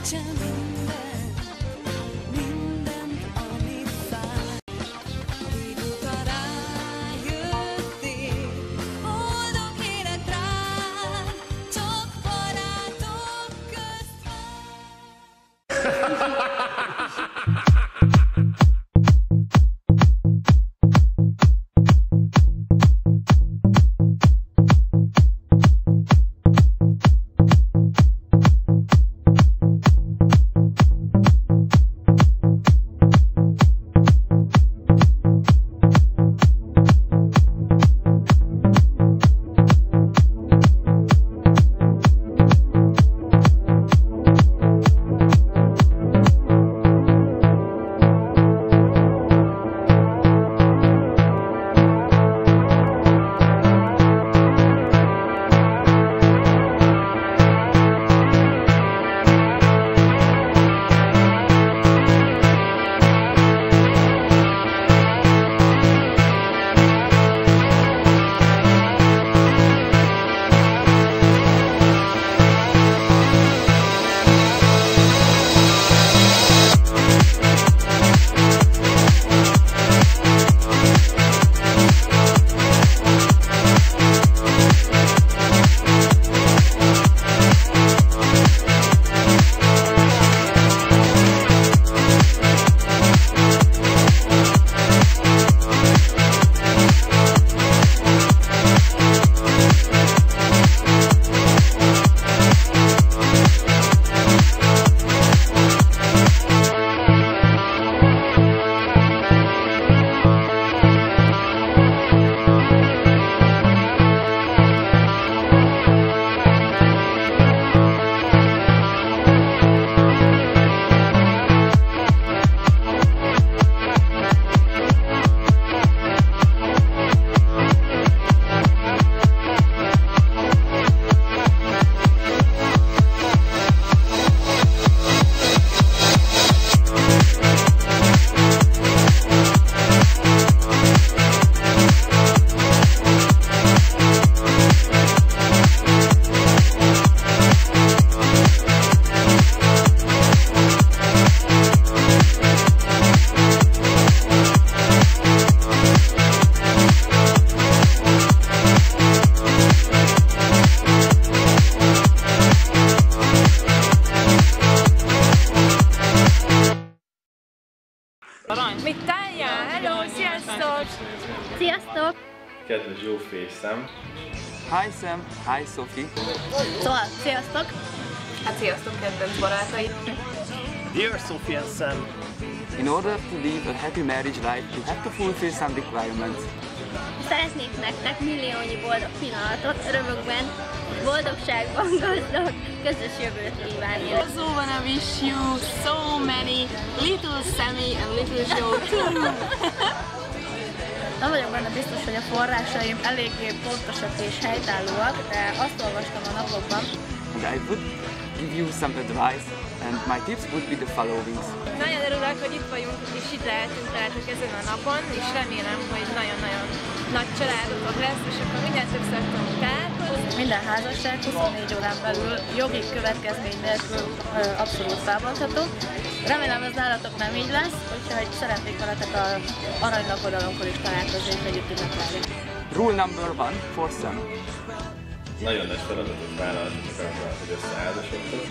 segítsen mindent, ami fáj. Időt rájöttél, boldog élet rád, csak barátok közt van. Mitálja? Hello, sziasztok! Sziasztok! Kedves Zsófi és Sam! Hi Sam, hi Sophie! Szóval, sziasztok! Hát sziasztok, kedvenc barátaid! Dear Sophie and Sam! In order to live a happy marriage life, you have to fulfill some requirements. Szeretnék nektek milliónyi boldog pillanatot, örömökben, boldogságban gazdag, közös jövőt kívánni. I also wanna wish you so many little Sammy and little Joe too! Nem vagyok benne biztos, hogy a forrásaim eléggé pontosak és helytállóak, de azt olvastam a napokban. And I would give you some advice, and my tips would be the following. Nagyon örülök, hogy itt vagyunk, és itt lehetünk ezen a napon, és remélem, hogy nagyon-nagyon nagy családotok lesz, és akkor mindent többször tudunk találkozni. Minden házasság 24 órán belül jogi következmény nélkül abszolút felbontható. Remélem ez nálatok nem így lesz, úgyhogy szeretnék veletek az aranylakodalonkon is találkozni, és együtt ünnepelni. Rule number 1 for Sam. Nagyon nagy feladatot vállaltatok azzal, hogy összeházasodtok.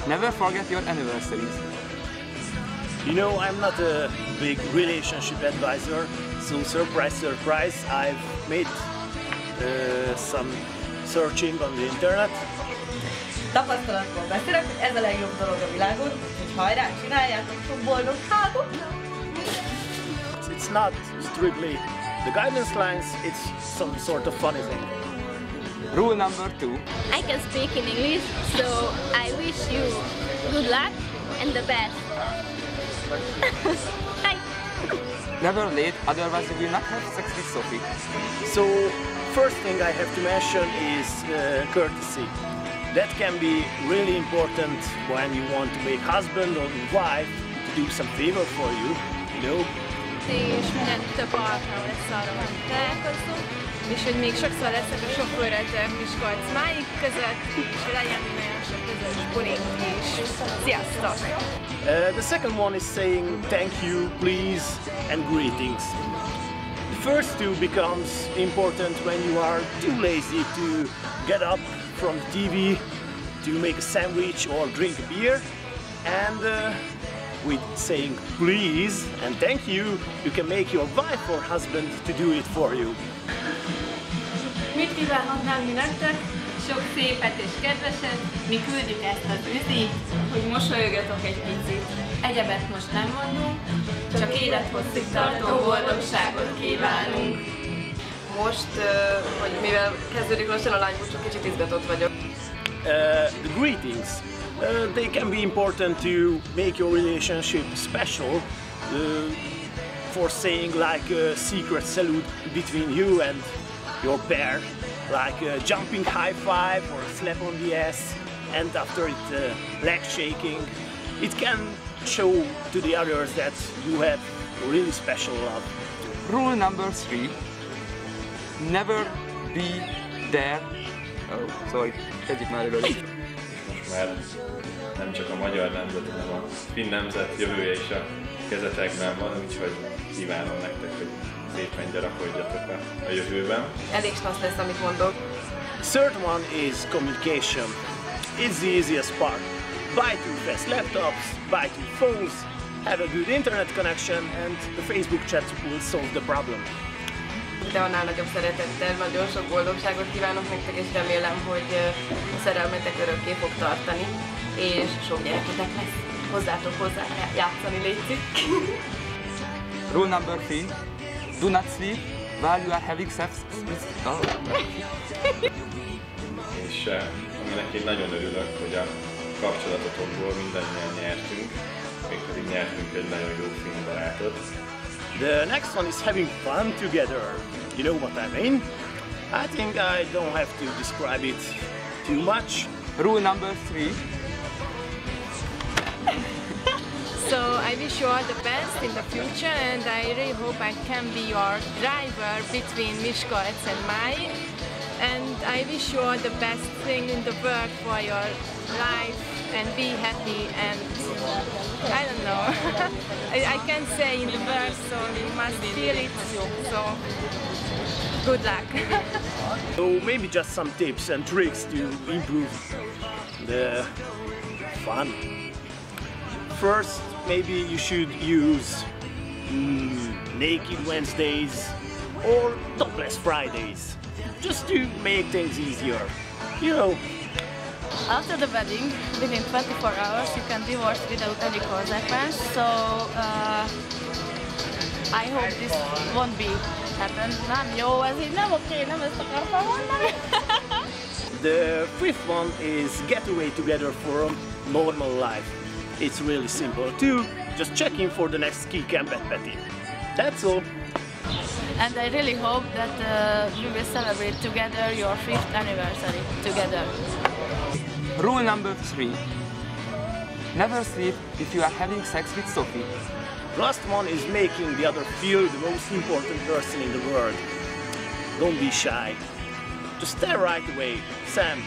Never forget your anniversaries. You know, I'm not a big relationship advisor, so surprise, surprise, I've made some searching on the internet. Tapasztalatból beszélek, hogy ez a legjobb dolog a világon, hogy hajrá, csináljátok, sok boldog hágot! It's not strictly the guidance lines, it's some sort of funny thing. Rule number 2. I can speak in English, so I wish you good luck and the best. Hi! Never late, otherwise you will not have sex with Sophie. So, first thing I have to mention is courtesy. That can be really important when you want to make husband or wife to do some favor for you, you know. És minden több alkalom lesz arra, hogy találkozzunk. és hogy még sokszor leszek a sofőrötök Miskolc-Máig között, és legyen nagyon sok közös bulink is. Sziasztok! The second one is saying thank you, please, and greetings. The first two becomes important when you are too lazy to get up from the TV to make a sandwich or drink a beer, and with saying please and thank you, you can make your wife or husband to do it for you. Mit kívánhatnám mi nektek? Sok szépet és kedveset, mi küldjük ezt az üzit, hogy mosolyogjatok egy picit. Egyebet most nem mondunk, csak élethosszig tartó boldogságot kívánunk. Most, hogy mivel kezdődik lassan a lánybúcsú, kicsit izgatott vagyok. The greetings, they can be important to make your relationship special, for saying like a secret salute between you and your pair, like a jumping high five or a slap on the ass, and after it leg shaking. It can show to the others that you have really special love. Rule number 3. Never be there. Oh, sorry. Kezdjük már előre. Most már nem csak a magyar nemzet, hanem a finn nemzet jövője is a kezetekben van, úgyhogy kívánom nektek, hogy szépen gyarakodjatok a jövőben. Elég slassz lesz, amit mondok. Third one is communication. It's the easiest part. Buy 2 fast laptops, buy 2 phones, have a good internet connection, and the Facebook chat will solve the problem. De annál nagyobb szeretettel, nagyon sok boldogságot kívánok nektek, és remélem, hogy a szerelmetek örökké fog tartani, és sok gyereketek lesz. Hozzátok hozzá játszani, létszik. Rule number 3. Do not sleep while you are having sex with... Oh. És aminek én nagyon örülök, hogy a kapcsolatotokból mindannyian nyertünk, mégpedig nyertünk egy nagyon jó finn barátot. The next one is having fun together. You know what I mean? I think I don't have to describe it too much. Rule number 3. So I wish you all the best in the future, and I really hope I can be your driver between Miskolc and Mai. And I wish you all the best thing in the world for your life, and be happy, and I don't know. I can't say in the verse, so you must feel it. So good luck. So maybe just some tips and tricks to improve the fun. First, maybe you should use Naked Wednesdays or Topless Fridays, just to make things easier. You know. After the wedding, within 24 hours, you can divorce without any consequence. So I hope this won't be happen. Nem jó, ez így nem oké, nem ezt akartam mondani. The fifth one is get away together for a normal life. It's really simple too. Just checking for the next ski camp at Peti. That's all. And I really hope that we will celebrate together your 5th anniversary together. Rule number 3. Never sleep if you are having sex with Sophie. Last one is making the other feel the most important person in the world. Don't be shy. Just tell right away, Sam,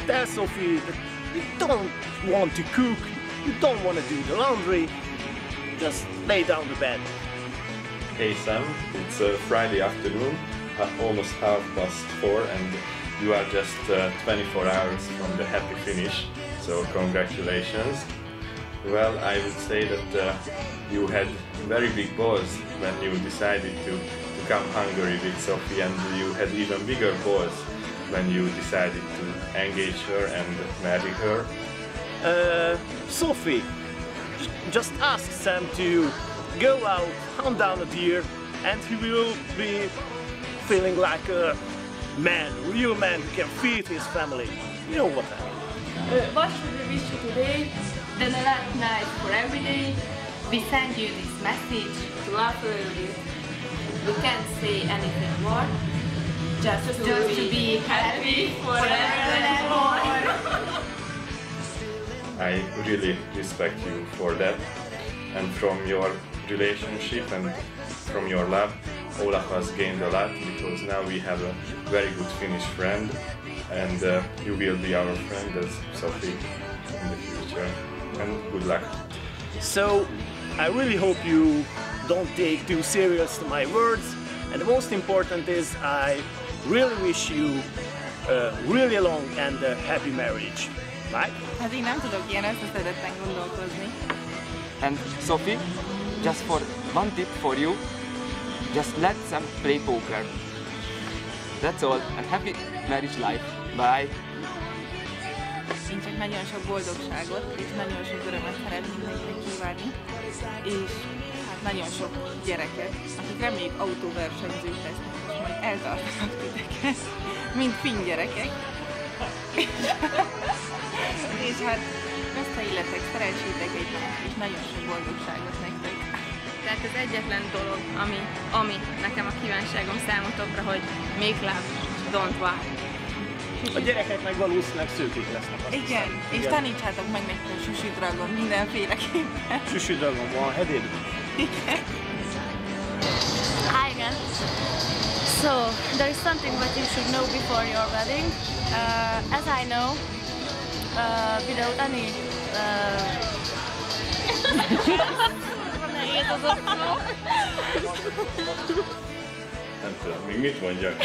tell Sophie that you don't want to cook, you don't want to do the laundry, just lay down the bed. Hey Sam, it's a Friday afternoon, almost 4:30, and you are just 24 hours from the happy finish, so congratulations. Well, I would say that you had very big balls when you decided to come Hungary with Sophie, and you had even bigger balls when you decided to engage her and marry her. Sophie, just ask Sam to go out, hunt down a deer, and he will be feeling like a man, real man who can feed his family. You know what I mean. What should we wish you today? Then a last night for every day. We send you this message to love a little bit. We can't say anything more. Just to be happy forever and more. I really respect you for that, and from your relationship and from your love, all of us gained a lot because now we have a very good Finnish friend, and you will be our friend as Sophie in the future. And good luck. So I really hope you don't take too serious to my words, and the most important is I really wish you a really long and happy marriage. Right? Hát én nem tudok ilyen összeszedetten gondolkozni. And Sophie, just for one tip for you, just let them play poker. That's all, and happy marriage life. Bye. Én csak nagyon sok boldogságot és nagyon sok örömet szeretnék nektek kívánni, és hát nagyon sok gyereket, akik reméljük autóversenyzők lesznek, és majd eltartanak titeket, mint finn gyerekek. És hát összeilletek, szeressétek egymást, és nagyon sok boldogságot nektek. Tehát az egyetlen dolog, ami nekem a kívánságom számotokra, hogy make love, don't war. A gyerekek meg valószínűleg szőkék lesznek. Azt Igen, hiszem. és tanítsátok meg nektek a Sushi Dragon mindenféleképpen. Sushi Dragon van, hedéd? Hi again. So, there is something that you should know before your wedding. As I know, without any... nehéz az a szó. Nem tudom, még mit mondjak?